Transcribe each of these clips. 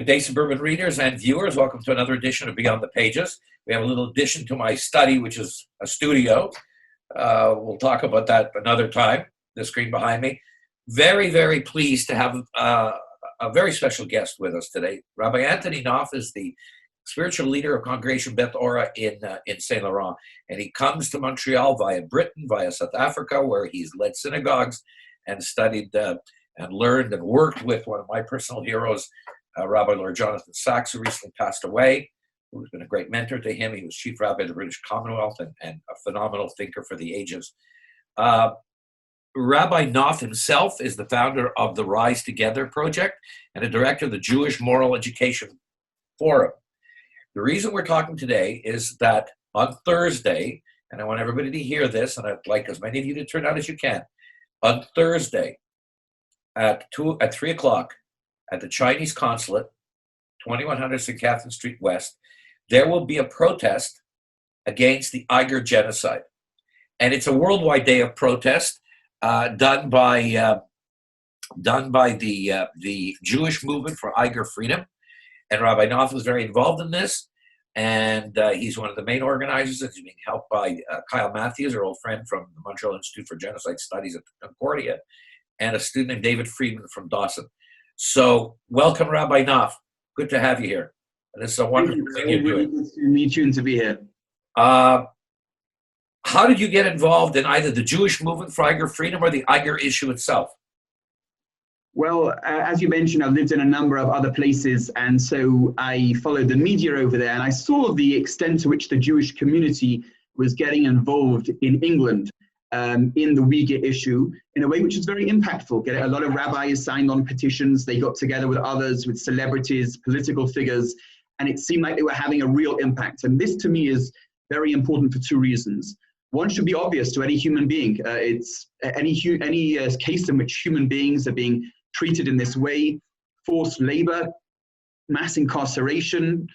Good day, suburban readers and viewers. Welcome to another edition of Beyond the Pages. We have a little addition to my study, which is a studio. We'll talk about that another time. The screen behind me. Very, very pleased to have a very special guest with us today. Rabbi Anthony Knopf is the spiritual leader of Congregation Beth in Saint Laurent, and he comes to Montreal via Britain, via South Africa, where he's led synagogues and studied and learned and worked with one of my personal heroes, Rabbi Lord Jonathan Sachs, who recently passed away, who's been a great mentor to him. He was chief rabbi of the British Commonwealth and a phenomenal thinker for the ages. Rabbi Knopf himself is the founder of the Rise Together project and a director of the Jewish Moral Education Forum. The reason we're talking today is that on Thursday, and I want everybody to hear this, and I'd like as many of you to turn out as you can, on Thursday at 3 o'clock at the Chinese Consulate, 2100 St. Catherine Street West, there will be a protest against the Uyghur Genocide. And it's a worldwide day of protest done by the Jewish Movement for Uyghur Freedom. And Rabbi Knopf was very involved in this, and he's one of the main organizers. He's being helped by Kyle Matthews, our old friend from the Montreal Institute for Genocide Studies at Concordia, and a student named David Friedman from Dawson. So welcome, Rabbi Knopf. Good to have you here. And this is a wonderful thing you're doing. Good to meet you and to be here. How did you get involved in either the Jewish Movement for Uyghur Freedom or the Uyghur issue itself? Well, as you mentioned, I've lived in a number of other places, and so I followed the media over there, and I saw the extent to which the Jewish community was getting involved in England in the Uyghur issue in a way which is very impactful. A lot of rabbis signed on petitions. They got together with others, with celebrities, political figures, and it seemed like they were having a real impact. And this, to me, is very important for two reasons. One should be obvious to any human being. It's any case in which human beings are being treated in this way: forced labor, mass incarceration,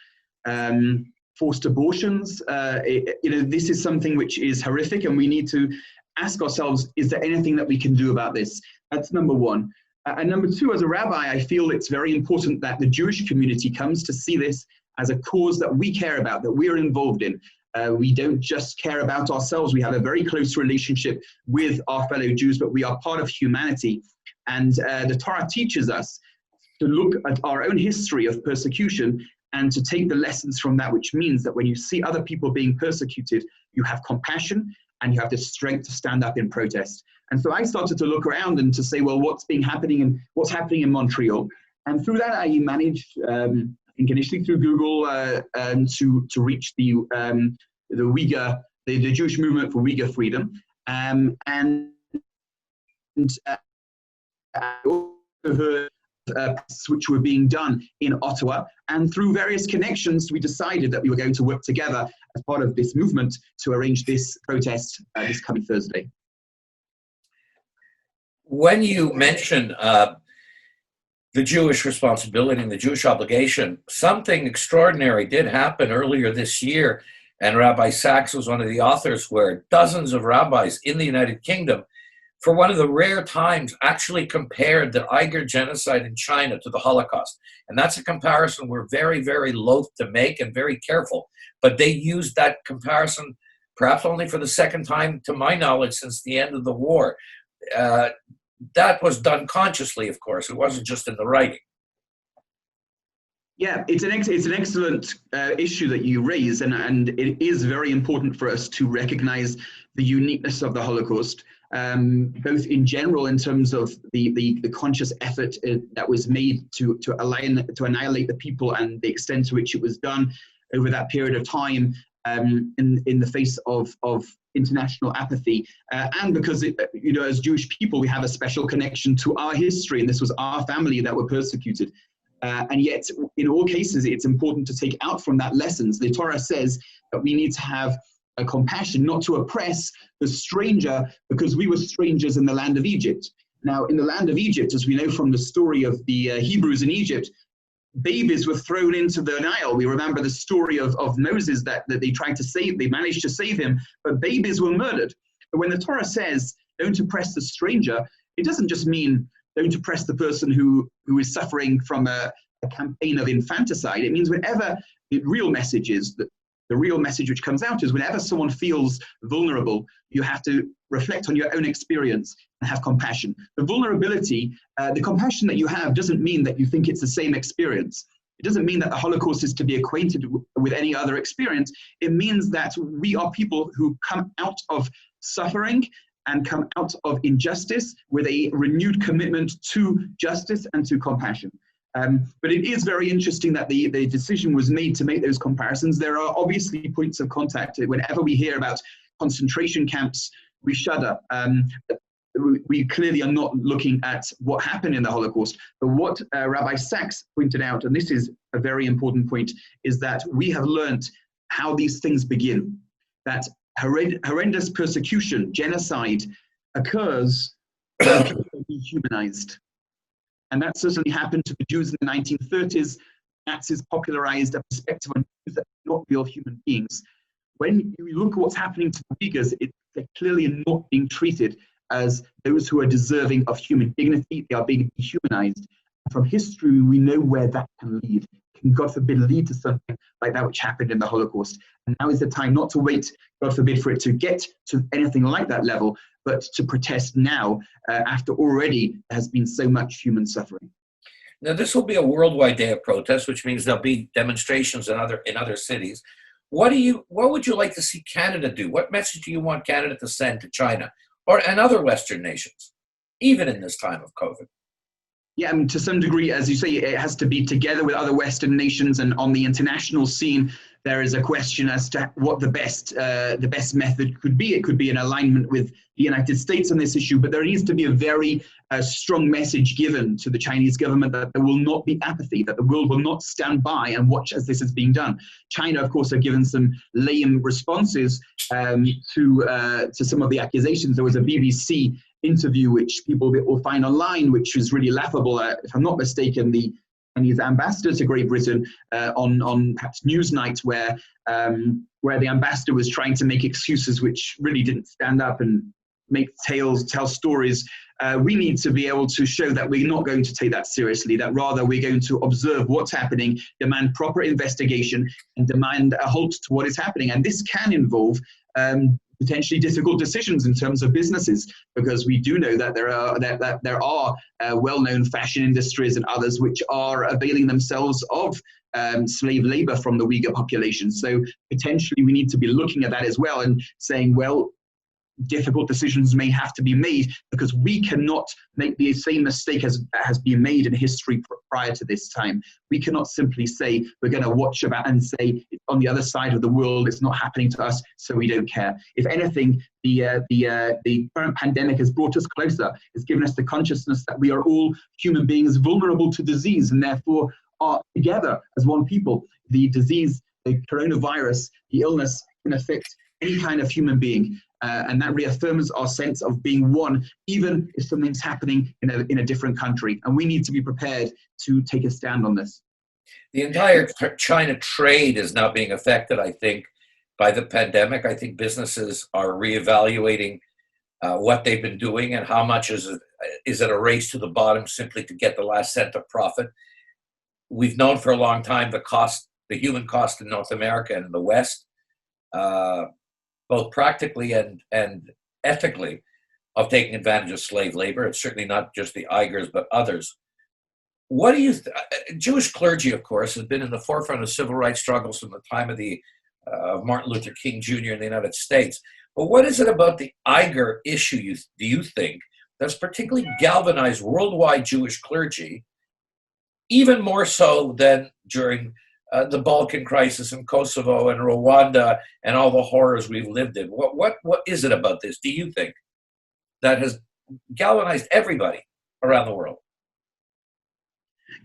forced abortions. This is something which is horrific, and we need to ask ourselves, is there anything that we can do about this? That's number one. And number two, as a rabbi, I feel it's very important that the Jewish community comes to see this as a cause that we care about, that we are involved in. We don't just care about ourselves. We have a very close relationship with our fellow Jews, but we are part of humanity. And the Torah teaches us to look at our own history of persecution and to take the lessons from that, which means that when you see other people being persecuted, you have compassion and you have the strength to stand up in protest. And so I started to look around and to say, well, what's happening in Montreal? And through that, I managed, I think initially through Google, to reach the Uyghur, the Jewish Movement for Uyghur Freedom, and I also heard which were being done in Ottawa, and through various connections, we decided that we were going to work together as part of this movement to arrange this protest this coming Thursday. When you mention the Jewish responsibility and the Jewish obligation, something extraordinary did happen earlier this year, and Rabbi Sachs was one of the authors, where dozens of rabbis in the United Kingdom, for one of the rare times, actually compared the Uyghur genocide in China to the Holocaust. And that's a comparison we're very, very loath to make and very careful. But they used that comparison perhaps only for the second time, to my knowledge, since the end of the war. That was done consciously, of course. It wasn't just in the writing. Yeah, it's an excellent issue that you raise, and it is very important for us to recognize the uniqueness of the Holocaust, both in general in terms of the conscious effort that was made to annihilate the people, and the extent to which it was done over that period of time, in the face of international apathy, and because as Jewish people we have a special connection to our history, and this was our family that were persecuted. And yet, in all cases, it's important to take out from that lessons. The Torah says that we need to have a compassion, not to oppress the stranger, because we were strangers in the land of Egypt. Now, in the land of Egypt, as we know from the story of the Hebrews in Egypt, babies were thrown into the Nile. We remember the story of Moses that they tried to save, they managed to save him, but babies were murdered. But when the Torah says, don't oppress the stranger, it doesn't just mean don't oppress the person who is suffering from a a campaign of infanticide. It means whenever the real message is that the real message which comes out is whenever someone feels vulnerable, you have to reflect on your own experience and have compassion. The vulnerability, the compassion that you have doesn't mean that you think it's the same experience. It doesn't mean that the Holocaust is to be acquainted with any other experience. It means that we are people who come out of suffering and come out of injustice with a renewed commitment to justice and to compassion. But it is very interesting that the decision was made to make those comparisons. There are obviously points of contact. Whenever we hear about concentration camps, we shudder. We clearly are not looking at what happened in the Holocaust. But what Rabbi Sachs pointed out, and this is a very important point, is that we have learned how these things begin. That horrendous persecution, genocide, occurs when people are dehumanized. And that certainly happened to the Jews in the 1930s. Nazis popularized a perspective on Jews that are not real human beings. When you look at what's happening to the Uyghurs, they're clearly not being treated as those who are deserving of human dignity. They are being dehumanized. From history, we know where that can lead. Can, God forbid, lead to something like that which happened in the Holocaust. And now is the time not to wait, God forbid, for it to get to anything like that level, but to protest now after already there has been so much human suffering. Now, this will be a worldwide day of protest, which means there'll be demonstrations in other cities. What would you like to see Canada do? What message do you want Canada to send to China and other Western nations, even in this time of COVID? Yeah, to some degree, as you say, it has to be together with other Western nations, and on the international scene, there is a question as to what the best method could be. It could be in alignment with the United States on this issue, but there needs to be a very strong message given to the Chinese government that there will not be apathy, that the world will not stand by and watch as this is being done. China, of course, have given some lame responses to some of the accusations. There was a BBC interview which people will find online, which was really laughable. If I'm not mistaken, the Chinese ambassador to Great Britain on perhaps Newsnight, where the ambassador was trying to make excuses which really didn't stand up and tell stories. We need to be able to show that we're not going to take that seriously, that rather we're going to observe what's happening, demand proper investigation, and demand a halt to what is happening. And this can involve potentially difficult decisions in terms of businesses, because we do know that there are well-known fashion industries and others which are availing themselves of slave labor from the Uyghur population. So potentially we need to be looking at that as well and saying, well, difficult decisions may have to be made, because we cannot make the same mistake as has been made in history prior to this time. We cannot simply say we're going to watch about and say it's on the other side of the world, it's not happening to us, so we don't care. If anything, the current pandemic has brought us closer. It's given us the consciousness that we are all human beings vulnerable to disease, and therefore are together as one people. The disease, the coronavirus, the illness can affect any kind of human being. And that reaffirms our sense of being one, even if something's happening in a different country. And we need to be prepared to take a stand on this. The entire China trade is now being affected, I think, by the pandemic. I think businesses are reevaluating what they've been doing and how much is it a race to the bottom simply to get the last cent of profit. We've known for a long time the human cost in North America and in the West, both practically and ethically, of taking advantage of slave labor. It's certainly not just the Uyghurs, but others. What do you Jewish clergy, of course, has been in the forefront of civil rights struggles from the time of Martin Luther King Jr. in the United States. But what is it about the Uyghur issue, do you think, that's particularly galvanized worldwide Jewish clergy, even more so than during the Balkan crisis in Kosovo and Rwanda and all the horrors we've lived in? What is it about this, do you think, that has galvanized everybody around the world?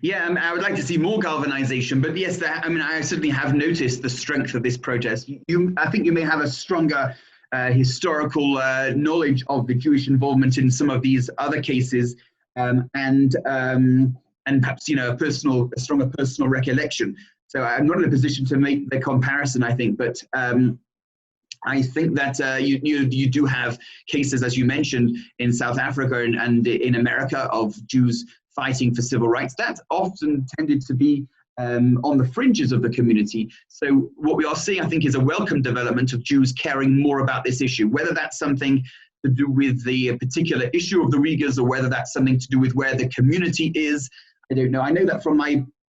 Yeah, I would like to see more galvanization, but yes, I certainly have noticed the strength of this protest. I think you may have a stronger historical knowledge of the Jewish involvement in some of these other cases, and perhaps a stronger personal recollection. So I'm not in a position to make the comparison, I think, but I think that you do have cases, as you mentioned, in South Africa and in America of Jews fighting for civil rights, that's often tended to be on the fringes of the community. So what we are seeing, I think, is a welcome development of Jews caring more about this issue, whether that's something to do with the particular issue of the Uyghurs or whether that's something to do with where the community is. I don't know. I know that from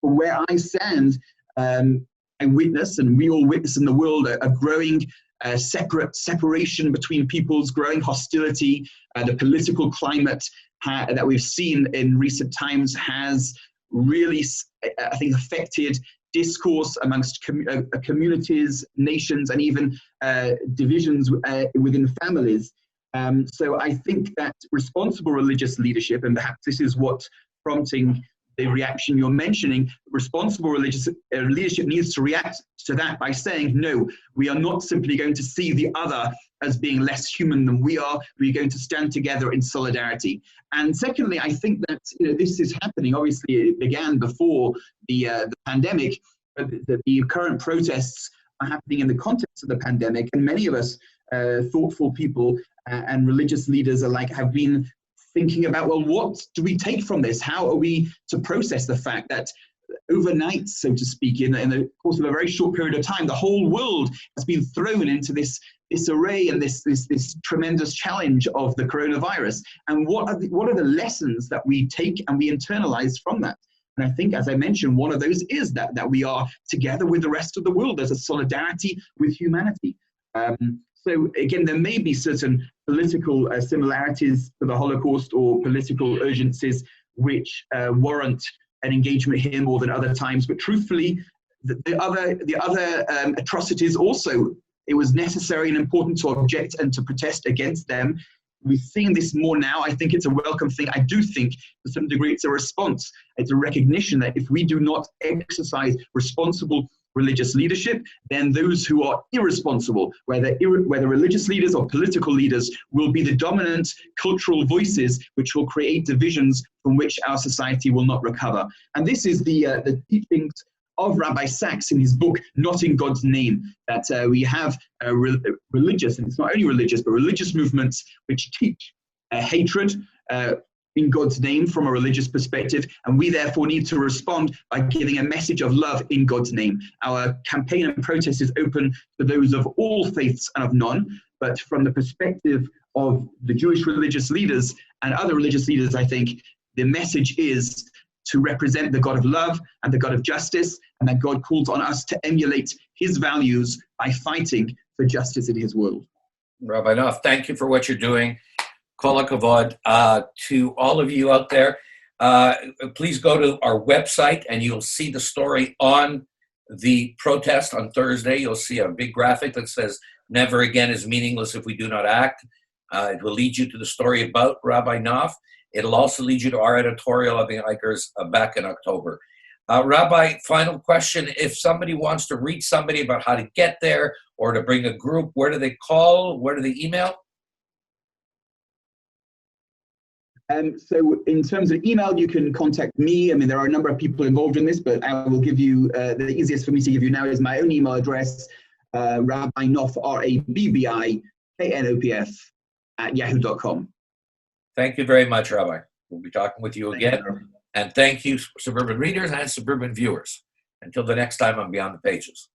where I stand, I witness, and we all witness in the world, a growing separation between peoples, growing hostility. The political climate that we've seen in recent times has really, I think, affected discourse amongst communities, nations, and even divisions within families. So I think that responsible religious leadership, and perhaps this is what's prompting the reaction you're mentioning, responsible religious leadership needs to react to that by saying, no, we are not simply going to see the other as being less human than we are. We're going to stand together in solidarity. And secondly, I think that this is happening. Obviously, it began before the pandemic, but the current protests are happening in the context of the pandemic. And many of us, thoughtful people and religious leaders alike, have been thinking about, well, what do we take from this? How are we to process the fact that overnight, so to speak, in the course of a very short period of time, the whole world has been thrown into this array and this tremendous challenge of the coronavirus? And what are the lessons that we take and we internalize from that? And I think, as I mentioned, one of those is that we are together with the rest of the world. There's a solidarity with humanity. So again, there may be certain political similarities to the Holocaust or political urgencies which warrant an engagement here more than other times. But truthfully, the other atrocities also, it was necessary and important to object and to protest against them. We're seeing this more now. I think it's a welcome thing. I do think, to some degree, it's a response. It's a recognition that if we do not exercise responsible religious leadership, then those who are irresponsible, whether religious leaders or political leaders, will be the dominant cultural voices which will create divisions from which our society will not recover. And this is the teachings of Rabbi Sachs in his book, Not in God's Name, that we have religious, and it's not only religious, but religious movements which teach hatred in God's name from a religious perspective, and we therefore need to respond by giving a message of love in God's name. Our campaign and protest is open to those of all faiths and of none, but from the perspective of the Jewish religious leaders and other religious leaders, I think the message is to represent the God of love and the God of justice, and that God calls on us to emulate his values by fighting for justice in his world. Rabbi Knopf, thank you for what you're doing. Kol hakavod to all of you out there. Please go to our website and you'll see the story on the protest on Thursday. You'll see a big graphic that says, "Never again is meaningless if we do not act." It will lead you to the story about Rabbi Knopf. It'll also lead you to our editorial of the Uyghurs back in October. Rabbi, final question. If somebody wants to reach somebody about how to get there or to bring a group, where do they call? Where do they email? So in terms of email, you can contact me. I mean, there are a number of people involved in this, but I will give you, the easiest for me to give you now is my own email address, Rabbi Knopf, RABBI, @yahoo.com. Thank you very much, Rabbi. We'll be talking with you again. And thank you, Suburban readers and Suburban viewers. Until the next time on Beyond the Pages.